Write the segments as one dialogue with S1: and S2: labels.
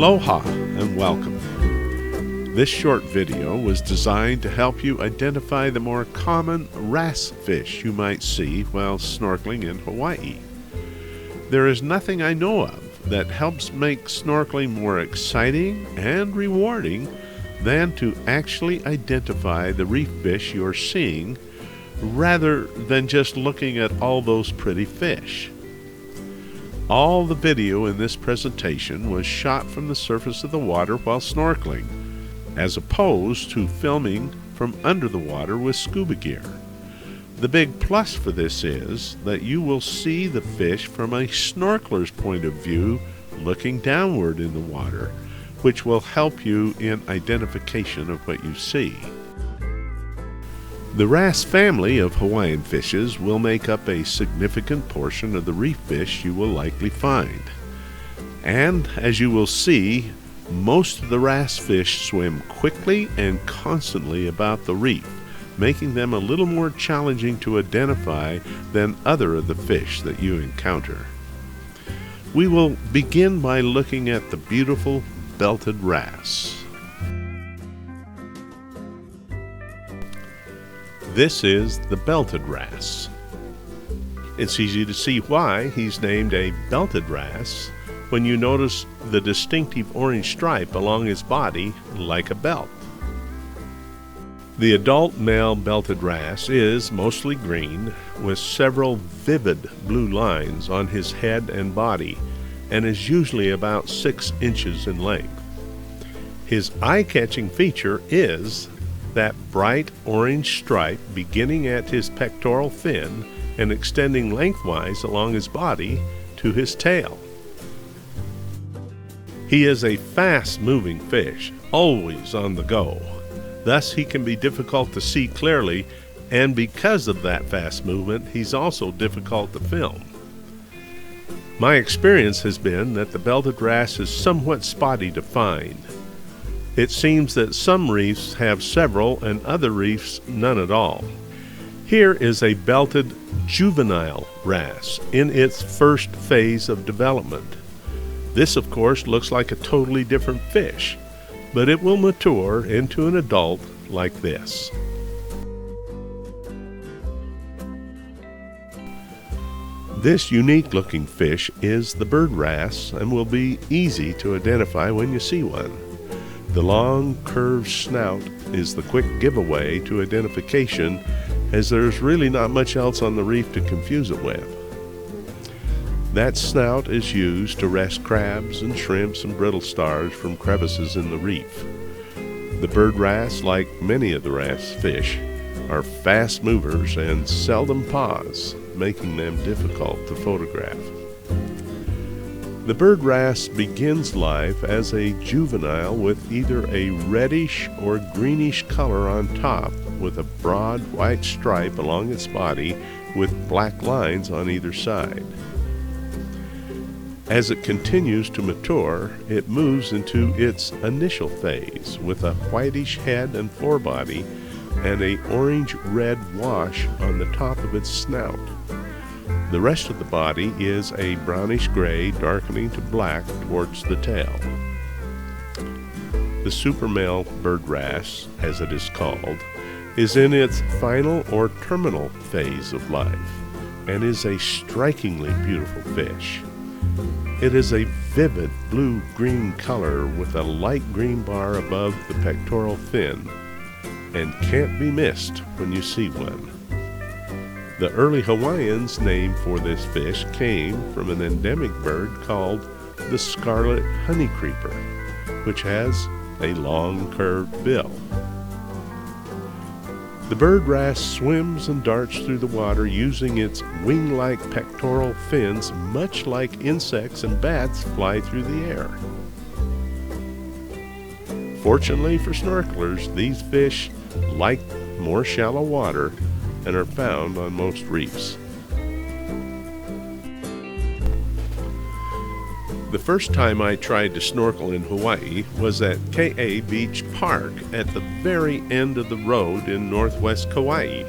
S1: Aloha and welcome. This short video was designed to help you identify the more common wrasse fish you might see while snorkeling in Hawaii. There is nothing I know of that helps make snorkeling more exciting and rewarding than to actually identify the reef fish you're seeing rather than just looking at all those pretty fish. All the video in this presentation was shot from the surface of the water while snorkeling, as opposed to filming from under the water with scuba gear. The big plus for this is that you will see the fish from a snorkeler's point of view looking downward in the water, which will help you in identification of what you see. The wrasse family of Hawaiian fishes will make up a significant portion of the reef fish you will likely find. And as you will see, most of the wrasse fish swim quickly and constantly about the reef, making them a little more challenging to identify than other of the fish that you encounter. We will begin by looking at the beautiful belted wrasse. This is the belted wrasse. It's easy to see why he's named a belted wrasse when you notice the distinctive orange stripe along his body like a belt. The adult male belted wrasse is mostly green with several vivid blue lines on his head and body and is usually about 6 inches in length. His eye-catching feature is that bright orange stripe beginning at his pectoral fin and extending lengthwise along his body to his tail. He is a fast-moving fish, always on the go. Thus, he can be difficult to see clearly, and because of that fast movement, he's also difficult to film. My experience has been that the belted wrasse is somewhat spotty to find. It seems that some reefs have several and other reefs none at all. Here is a belted juvenile wrasse in its first phase of development. This, of course, looks like a totally different fish, but it will mature into an adult like this. This unique-looking fish is the bird wrasse and will be easy to identify when you see one. The long, curved snout is the quick giveaway to identification, as there's really not much else on the reef to confuse it with. That snout is used to wrest crabs and shrimps and brittle stars from crevices in the reef. The bird wrasse, like many of the wrasse fish, are fast movers and seldom pause, making them difficult to photograph. The bird wrasse begins life as a juvenile with either a reddish or greenish color on top with a broad white stripe along its body with black lines on either side. As it continues to mature, it moves into its initial phase with a whitish head and forebody and an orange-red wash on the top of its snout. The rest of the body is a brownish-gray darkening to black towards the tail. The supermale bird wrasse, as it is called, is in its final or terminal phase of life and is a strikingly beautiful fish. It is a vivid blue-green color with a light green bar above the pectoral fin and can't be missed when you see one. The early Hawaiians' name for this fish came from an endemic bird called the scarlet honeycreeper, which has a long curved bill. The bird wrasse swims and darts through the water using its wing-like pectoral fins, much like insects and bats fly through the air. Fortunately for snorkelers, these fish like more shallow water and are found on most reefs. The first time I tried to snorkel in Hawaii was at K.A. Beach Park at the very end of the road in northwest Kauai.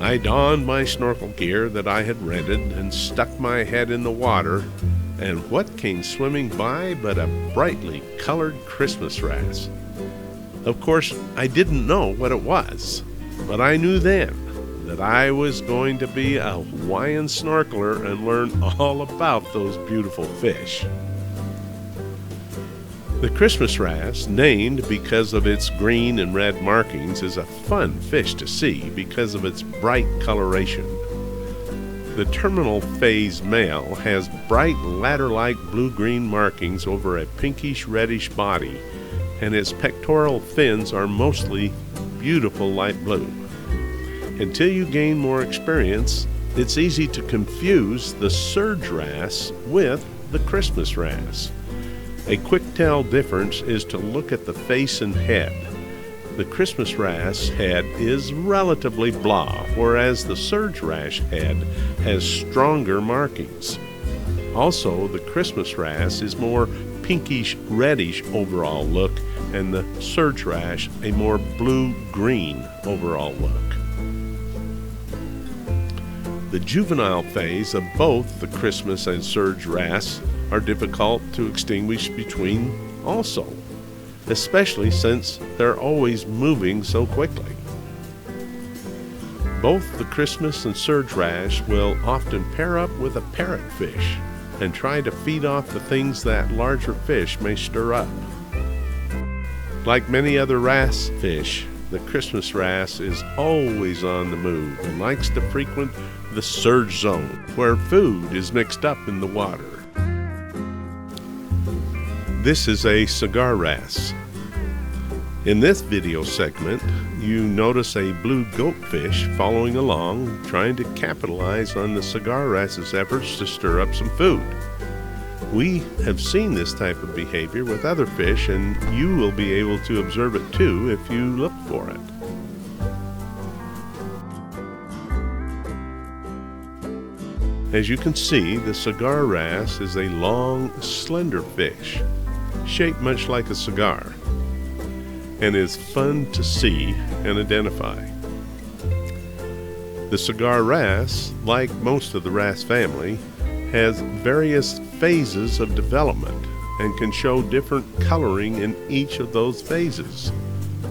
S1: I donned my snorkel gear that I had rented and stuck my head in the water And what came swimming by but a brightly colored Christmas wrasse? Of course, I didn't know what it was, but I knew then that I was going to be a Hawaiian snorkeler and learn all about those beautiful fish. The Christmas wrasse, named because of its green and red markings, is a fun fish to see because of its bright coloration. The terminal phase male has bright ladder-like blue-green markings over a pinkish-reddish body, and its pectoral fins are mostly beautiful light blue. Until you gain more experience, it's easy to confuse the surge wrasse with the Christmas wrasse. A quick tell difference is to look at the face and head. The Christmas wrasse head is relatively blah, whereas the surge wrasse head has stronger markings. Also, the Christmas wrasse is more pinkish-reddish overall look, and the surge wrasse a more blue-green overall look. The juvenile phase of both the Christmas and surge wrasse are difficult to extinguish between also, especially since they're always moving so quickly. Both the Christmas and surge wrasse will often pair up with a parrotfish and try to feed off the things that larger fish may stir up. Like many other wrasse fish, the Christmas wrasse is always on the move and likes to frequent the surge zone, where food is mixed up in the water. This is a cigar wrasse. In this video segment, you notice a blue goatfish following along, trying to capitalize on the cigar wrasse's efforts to stir up some food. We have seen this type of behavior with other fish, and you will be able to observe it too if you look for it. As you can see, the cigar wrasse is a long, slender fish, shaped much like a cigar, and is fun to see and identify. The cigar wrasse, like most of the wrasse family, has various phases of development and can show different coloring in each of those phases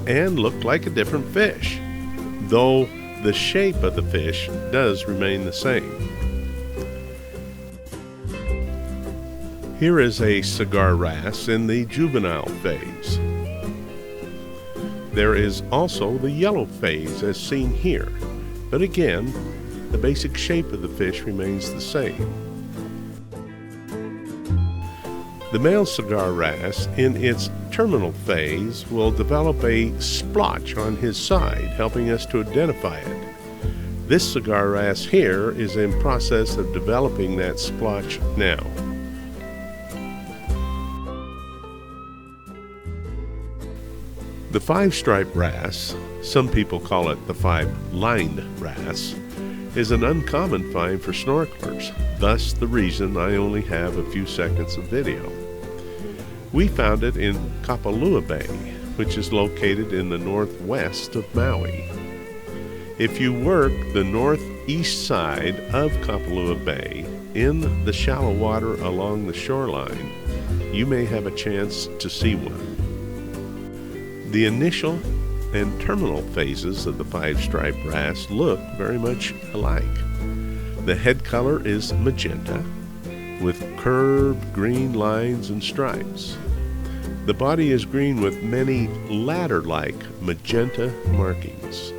S1: and look like a different fish, though the shape of the fish does remain the same. Here is a cigar wrasse in the juvenile phase. There is also the yellow phase as seen here, but again, the basic shape of the fish remains the same. The male cigar wrasse in its terminal phase will develop a splotch on his side, helping us to identify it. This cigar wrasse here is in process of developing that splotch now. The five-stripe wrasse, some people call it the five-lined wrasse, is an uncommon find for snorkelers, thus the reason I only have a few seconds of video. We found it in Kapalua Bay, which is located in the northwest of Maui. If you work the northeast side of Kapalua Bay in the shallow water along the shoreline, you may have a chance to see one. The initial and terminal phases of the five-stripe wrasse look very much alike. The head color is magenta, with curved green lines and stripes. The body is green with many ladder-like magenta markings.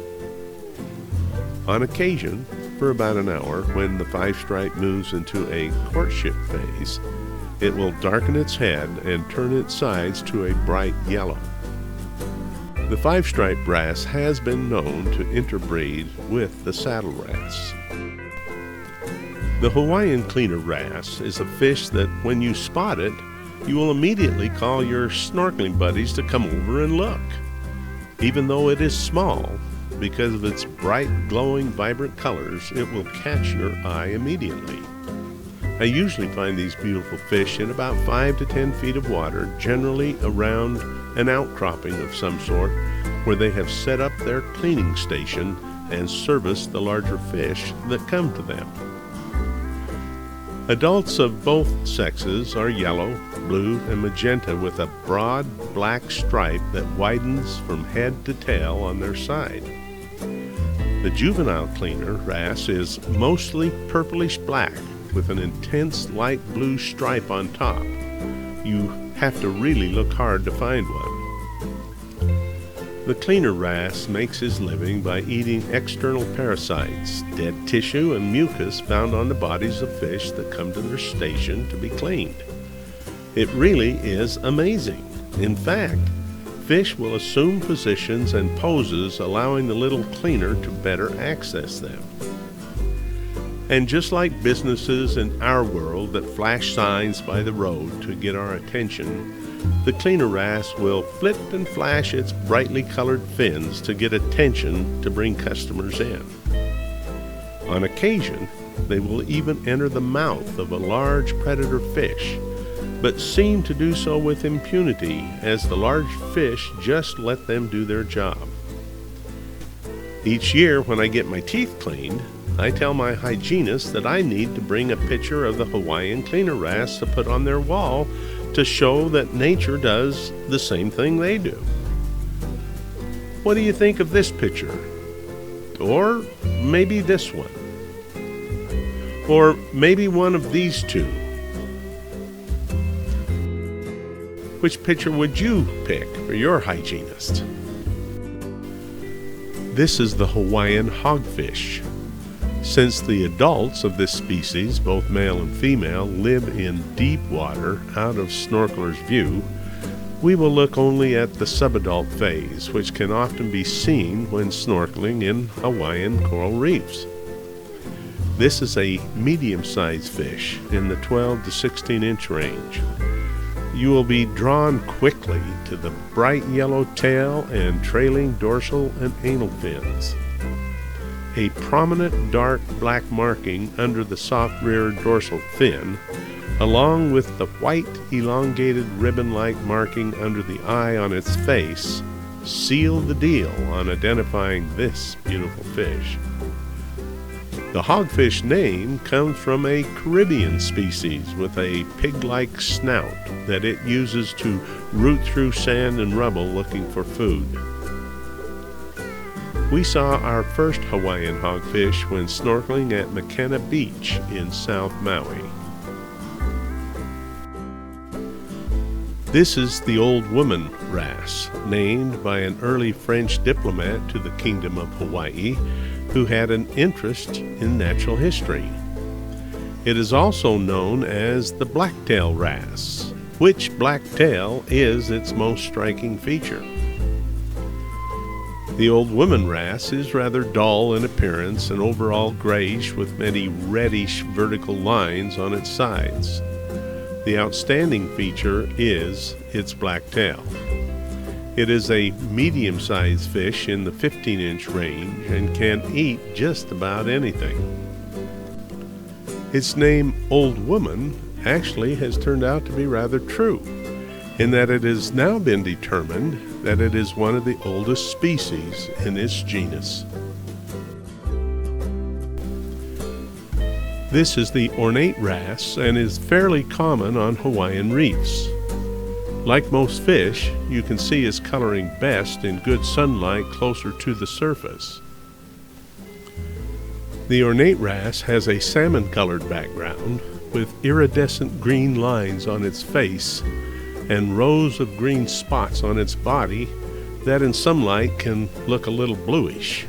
S1: On occasion, for about an hour, when the five-stripe moves into a courtship phase, it will darken its head and turn its sides to a bright yellow. The five-stripe wrasse has been known to interbreed with the saddle wrasse. The Hawaiian cleaner wrasse is a fish that when you spot it, you will immediately call your snorkeling buddies to come over and look. Even though it is small, because of its bright, glowing, vibrant colors, it will catch your eye immediately. I usually find these beautiful fish in about 5 to 10 feet of water, generally around an outcropping of some sort, where they have set up their cleaning station and service the larger fish that come to them. Adults of both sexes are yellow, blue, and magenta with a broad black stripe that widens from head to tail on their side. The juvenile cleaner wrasse is mostly purplish black with an intense light blue stripe on top. You have to really look hard to find one. The cleaner wrasse makes his living by eating external parasites, dead tissue, and mucus found on the bodies of fish that come to their station to be cleaned. It really is amazing. In fact, fish will assume positions and poses, allowing the little cleaner to better access them. And just like businesses in our world that flash signs by the road to get our attention, the cleaner wrasse will flit and flash its brightly colored fins to get attention to bring customers in. On occasion, they will even enter the mouth of a large predator fish, but seem to do so with impunity as the large fish just let them do their job. Each year when I get my teeth cleaned, I tell my hygienist that I need to bring a picture of the Hawaiian cleaner wrasse to put on their wall to show that nature does the same thing they do. What do you think of this picture? Or maybe this one? Or maybe one of these two? Which picture would you pick for your hygienist? This is the Hawaiian hogfish. Since the adults of this species, both male and female, live in deep water out of snorkelers' view, we will look only at the subadult phase, which can often be seen when snorkeling in Hawaiian coral reefs. This is a medium-sized fish in the 12 to 16-inch range. You will be drawn quickly to the bright yellow tail and trailing dorsal and anal fins. A prominent dark black marking under the soft rear dorsal fin, along with the white elongated ribbon-like marking under the eye on its face, seal the deal on identifying this beautiful fish. The hogfish name comes from a Caribbean species with a pig-like snout that it uses to root through sand and rubble looking for food. We saw our first Hawaiian hogfish when snorkeling at McKenna Beach in South Maui. This is the old woman wrasse, named by an early French diplomat to the Kingdom of Hawaii, who had an interest in natural history. It is also known as the blacktail wrasse, which blacktail is its most striking feature. The old woman wrasse is rather dull in appearance and overall grayish with many reddish vertical lines on its sides. The outstanding feature is its black tail. It is a medium-sized fish in the 15-inch range and can eat just about anything. Its name, Old Woman, actually has turned out to be rather true, in that it has now been determined that it is one of the oldest species in its genus. This is the ornate wrasse and is fairly common on Hawaiian reefs. Like most fish, you can see its coloring best in good sunlight closer to the surface. The ornate wrasse has a salmon-colored background with iridescent green lines on its face and rows of green spots on its body that in some light can look a little bluish.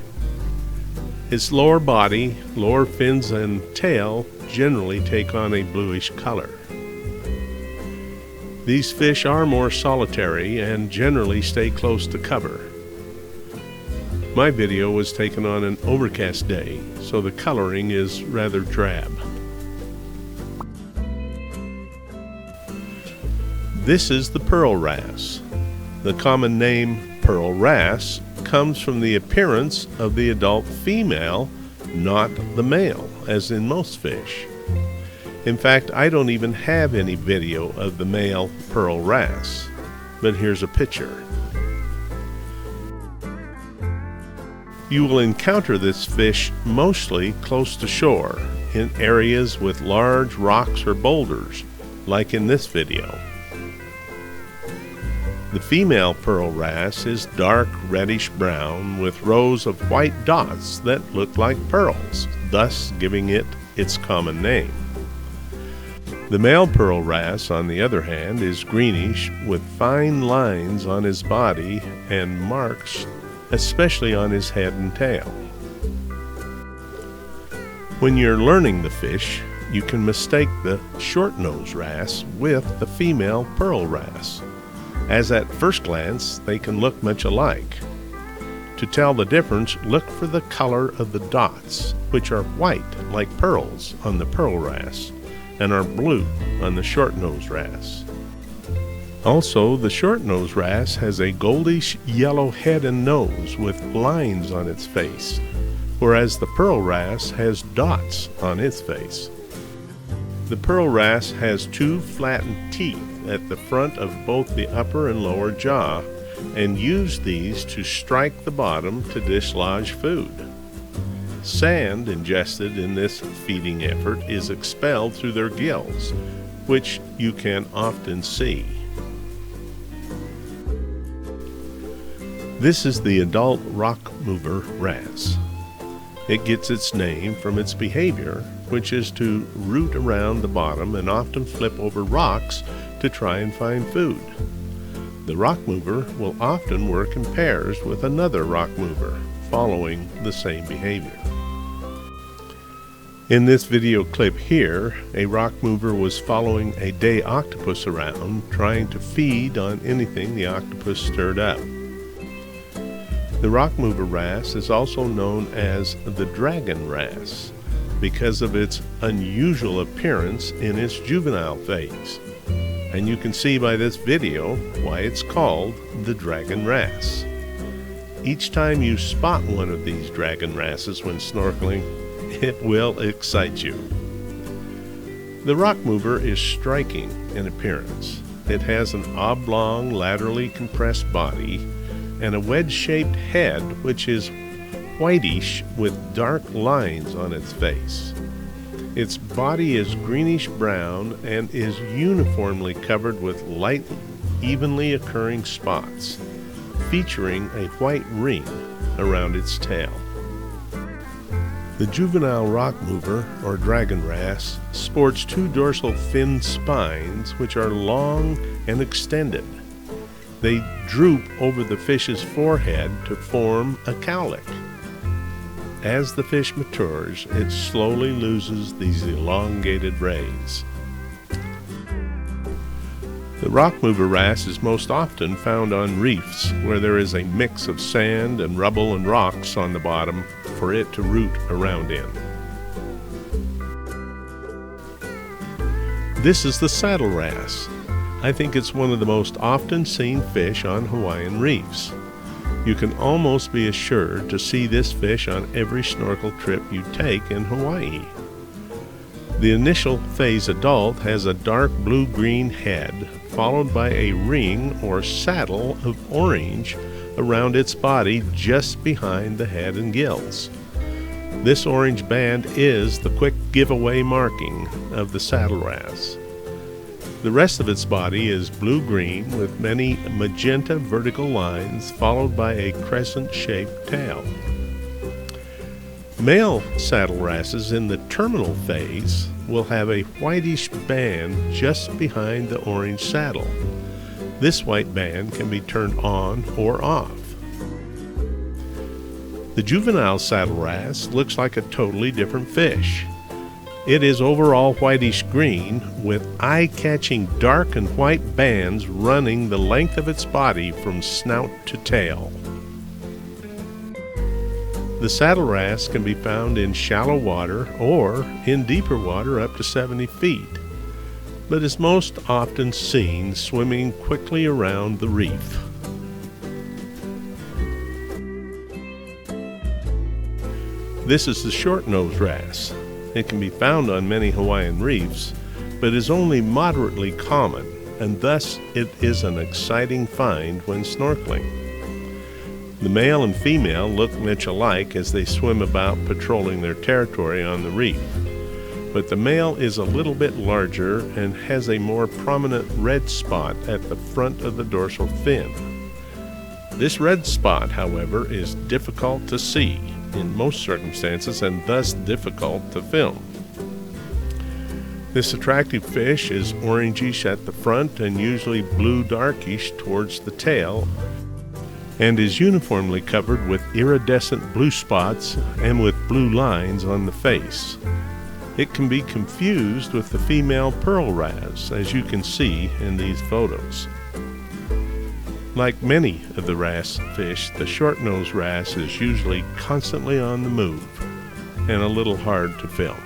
S1: Its lower body, lower fins, and tail generally take on a bluish color. These fish are more solitary and generally stay close to cover. My video was taken on an overcast day, so the coloring is rather drab. This is the pearl wrasse. The common name pearl wrasse comes from the appearance of the adult female, not the male, as in most fish. In fact, I don't even have any video of the male pearl wrasse, but here's a picture. You will encounter this fish mostly close to shore, in areas with large rocks or boulders, like in this video. The female pearl wrasse is dark reddish brown with rows of white dots that look like pearls, thus giving it its common name. The male pearl wrasse, on the other hand, is greenish with fine lines on his body and marks, especially on his head and tail. When you're learning the fish, you can mistake the short-nose wrasse with the female pearl wrasse, as at first glance they can look much alike. To tell the difference, look for the color of the dots, which are white like pearls on the pearl wrasse and are blue on the short-nose wrasse. Also, the short-nose wrasse has a goldish yellow head and nose with lines on its face, whereas the pearl wrasse has dots on its face. The pearl wrasse has two flattened teeth at the front of both the upper and lower jaw, and use these to strike the bottom to dislodge food. Sand ingested in this feeding effort is expelled through their gills, which you can often see. This is the adult rock mover wrasse. It gets its name from its behavior, which is to root around the bottom and often flip over rocks to try and find food. The rock mover will often work in pairs with another rock mover, following the same behavior. In this video clip here, a rock mover was following a day octopus around, trying to feed on anything the octopus stirred up. The rock mover wrasse is also known as the dragon wrasse because of its unusual appearance in its juvenile phase. And you can see by this video why it's called the dragon wrasse. Each time you spot one of these dragon wrasses when snorkeling, it will excite you. The rock mover is striking in appearance. It has an oblong, laterally compressed body and a wedge-shaped head, which is whitish with dark lines on its face. Its body is greenish-brown and is uniformly covered with light, evenly occurring spots, featuring a white ring around its tail. The juvenile rock mover, or dragon wrasse, sports two dorsal fin spines which are long and extended. They droop over the fish's forehead to form a cowlick. As the fish matures, it slowly loses these elongated rays. The rock mover wrasse is most often found on reefs where there is a mix of sand and rubble and rocks on the bottom for it to root around in. This is the saddle wrasse. I think it's one of the most often seen fish on Hawaiian reefs. You can almost be assured to see this fish on every snorkel trip you take in Hawaii. The initial phase adult has a dark blue-green head, followed by a ring or saddle of orange around its body just behind the head and gills. This orange band is the quick giveaway marking of the saddle wrasse. The rest of its body is blue-green with many magenta vertical lines followed by a crescent-shaped tail. Male saddle wrasses in the terminal phase will have a whitish band just behind the orange saddle. This white band can be turned on or off. The juvenile saddle wrasse looks like a totally different fish. It is overall whitish-green with eye-catching dark and white bands running the length of its body from snout to tail. The saddle wrasse can be found in shallow water or in deeper water up to 70 feet, but is most often seen swimming quickly around the reef. This is the short-nose wrasse. It can be found on many Hawaiian reefs, but is only moderately common, and thus it is an exciting find when snorkeling. The male and female look much alike as they swim about patrolling their territory on the reef.
S2: but the male is a little bit larger and has a more prominent red spot at the front of the dorsal fin. This red spot, however, is difficult to see in most circumstances and thus difficult to film. This attractive fish is orangish at the front and usually blue darkish towards the tail, and is uniformly covered with iridescent blue spots and with blue lines on the face. It can be confused with the female pearl wrasse, as you can see in these photos. Like many of the wrasse fish, the short-nosed wrasse is usually constantly on the move and a little hard to film.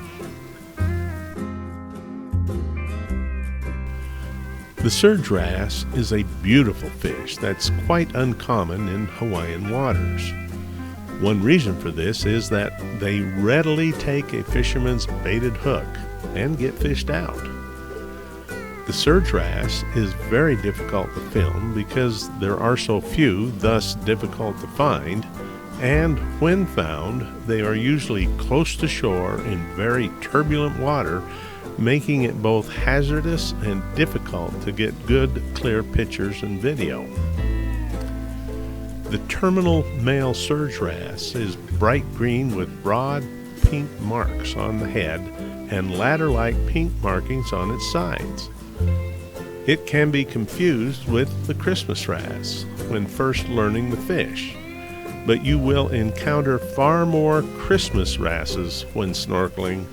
S2: The surge wrasse is a beautiful fish that's quite uncommon in Hawaiian waters. One reason for this is that they readily take a fisherman's baited hook and get fished out. The surge wrasse is very difficult to film because there are so few, thus difficult to find, and when found, they are usually close to shore in very turbulent water, making it both hazardous and difficult to get good, clear pictures and video. The terminal male surge wrasse is bright green with broad pink marks on the head and ladder-like pink markings on its sides. It can be confused with the Christmas wrasse when first learning the fish, but you will encounter far more Christmas wrasses when snorkeling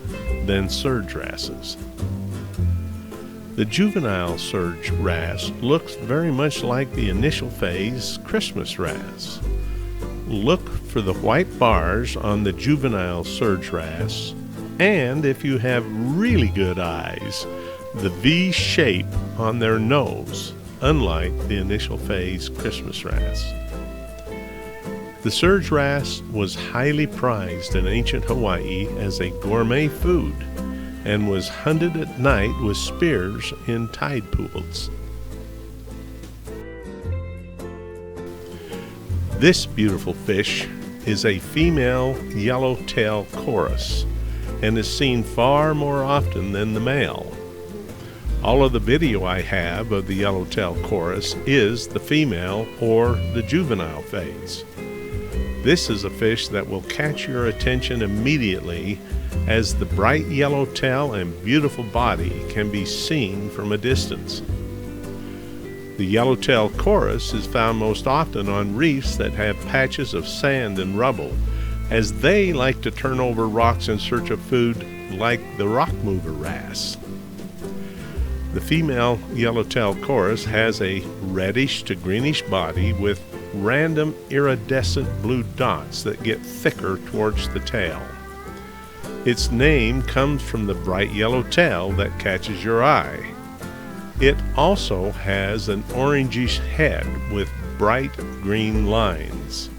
S2: than surge wrasses. The juvenile surge wrasse looks very much like the initial phase Christmas wrasse. Look for the white bars on the juvenile surge wrasse, and if you have really good eyes, the V shape on their nose, unlike the initial phase Christmas wrasse. The surge wrasse was highly prized in ancient Hawaii as a gourmet food and was hunted at night with spears in tide pools. This beautiful fish is a female yellowtail chorus and is seen far more often than the male. All of the video I have of the yellowtail chorus is the female or the juvenile phase. This is a fish that will catch your attention immediately, as the bright yellow tail and beautiful body can be seen from a distance. The yellowtail chorus is found most often on reefs that have patches of sand and rubble, as they like to turn over rocks in search of food like the rock mover wrasse. The female yellowtail chorus has a reddish to greenish body with random iridescent blue dots that get thicker towards the tail. Its name comes from the bright yellow tail that catches your eye. It also has an orangish head with bright green lines.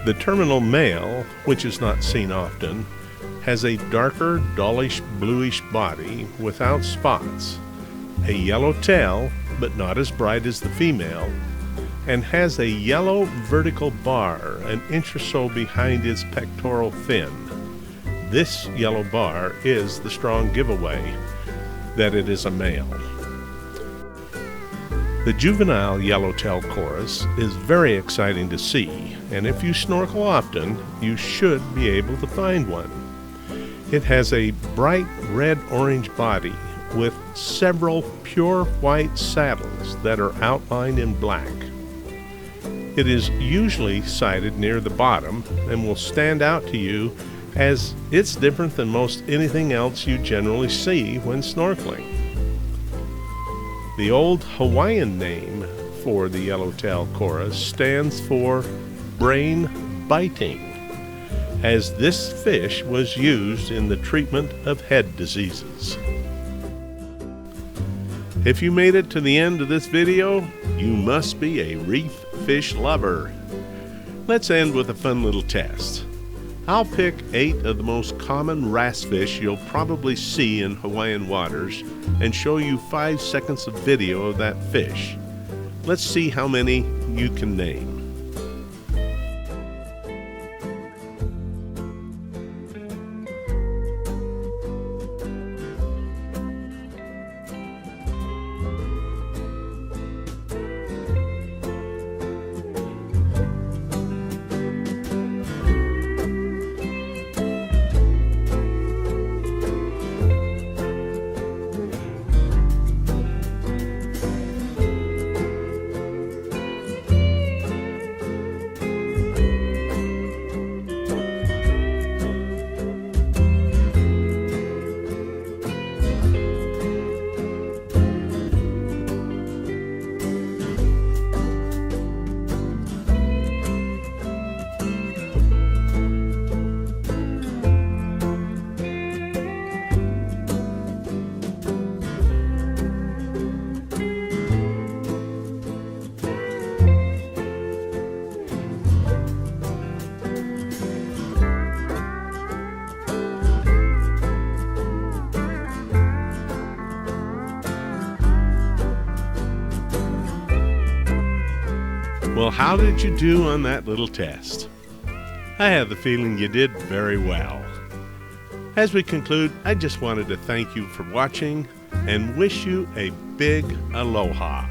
S2: The terminal male, which is not seen often, has a darker, dullish bluish body without spots, a yellow tail, but not as bright as the female, and has a yellow vertical bar an inch or so behind its pectoral fin. This yellow bar is the strong giveaway that it is a male. The juvenile yellowtail chorus is very exciting to see, and if you snorkel often, you should be able to find one. It has a bright red-orange body with several pure white saddles that are outlined in black. It is usually sighted near the bottom and will stand out to you as it's different than most anything else you generally see when snorkeling. The old Hawaiian name for the yellowtail chorus stands for brain biting, as this fish was used in the treatment of head diseases. If you made it to the end of this video, you must be a reef fish lover. Let's end with a fun little test. I'll pick 8 of the most common wrasse fish you'll probably see in Hawaiian waters and show you 5 seconds of video of that fish. Let's see how many you can name.
S1: Well, how did you do on that little test? I have the feeling you did very well. As we conclude, I just wanted to thank you for watching and wish you a big aloha.